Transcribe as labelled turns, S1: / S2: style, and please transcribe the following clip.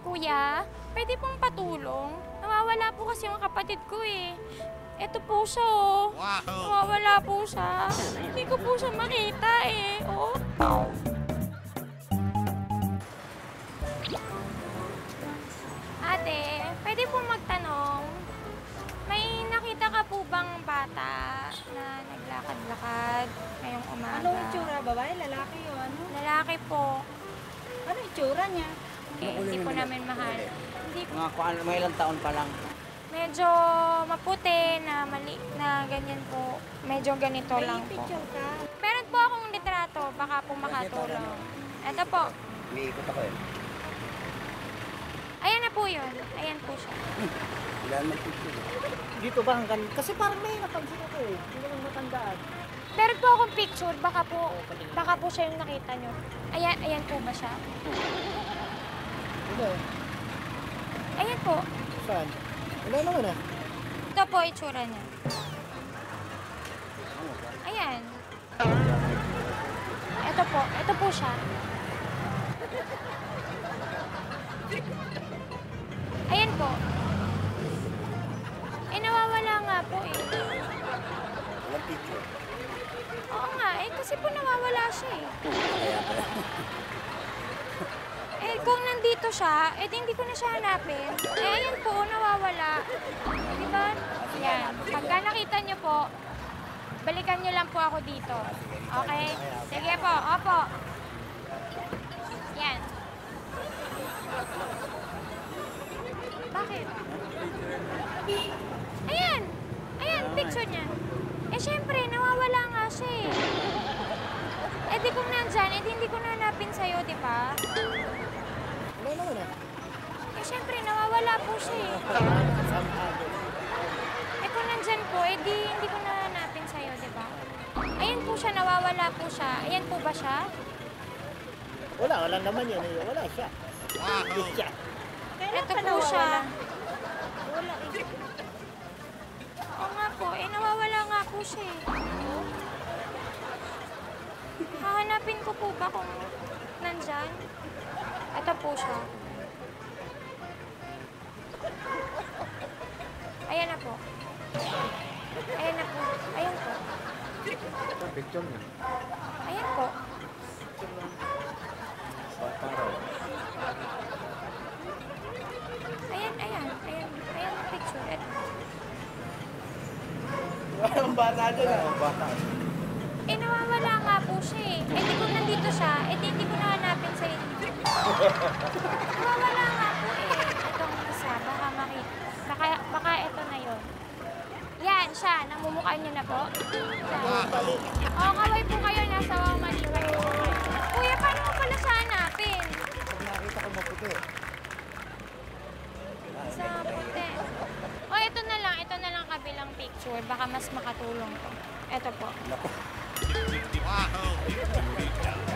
S1: Kuya, pwede pong patulong? Nawawala po kasi yung kapatid ko eh. Ito po siya oh.
S2: Wow!
S1: Nawawala po siya. Hindi ko po siya makita eh. Oh. Ate, pwede po magtanong? May nakita ka po bang bata na naglakad-lakad ngayong umaga?
S3: Anong itsura? Babae, lalaki o ano?
S1: Lalaki po.
S3: Ano itsura niya?
S1: Hindi po namin mahal. Hindi po.
S4: Mga ilang taon pa lang.
S1: Medyo maputi na mali na ganyan po. Medyo ganito lang
S3: May
S1: po.
S3: picture ka.
S1: Meron po akong litrato, baka po makatulong. Ito po.
S4: Umiikot ako eh.
S1: Ayan na po yun. Ayan po siya.
S4: Wala naman picture.
S3: Dito ba hanggang... Kasi parang may napansin ako eh. Hindi ko lang matandaan.
S1: Meron po akong picture, baka po siya yung nakita nyo. Ayan, ayan po ba siya?
S3: Wala.
S1: Ayan po.
S3: Saan? Wala naman ah.
S1: Ito po itsura niya. Ayan. Ito po siya. Ayan po. Eh, nawawala nga po eh.
S4: Walang picture.
S1: Oo nga, eh kasi po nawawala siya eh.
S4: Kaya pala.
S1: Eh kung nandito siya, eh di hindi ko na siya hanapin. Eh ayan po, nawawala. Di ba? Yan. Pagka nakita niyo po, balikan niyo lang po ako dito. Okay? Sige po, opo. Yan. Bakit? Ayan! Ayan, picture niya. Eh syempre, nawawala nga siya eh. Eh di kung nandyan, eh di hindi ko na hanapin sa'yo, di ba?
S3: Wala naman ah.
S1: Eh syempre, nawawala po siya eh. Eh kung nandyan po, eh di hindi ko na hanapin sa'yo, di ba? Ayan po siya, nawawala po siya. Ayan po ba siya?
S3: Wala naman yan eh. Wala siya. Hindi siya.
S1: Ito po siya. Oo nga po, eh nawawala nga po siya eh. Hahanapin ko po ba kung nandyan? Ito po siya. Ayan na po. Ayan na po. Ayan po.
S4: Picture niya.
S1: Ayan po. Ayan. Ayan ang picture. Ito.
S3: Walang bata dyan ah.
S4: Walang bata.
S1: Eh, nawawala nga po siya eh. Eh, di kung nandito siya, eh, di hindi ko nahanapin sa inyo. Nawawala nga po eh. Itong isa, baka makita. Baka ito na yun. Yan, siya. Namumukhaan niyo na po. Oo, kaway po kayo. Nasa Waman kayo. Kuya, paano mo pala siya hanapin?
S4: Pag nakita ko maputi.
S1: Sa puti. O, ito na lang. Ito na lang kabilang picture. Baka mas makatulong to. Ito po.
S4: Naku.
S2: Wow!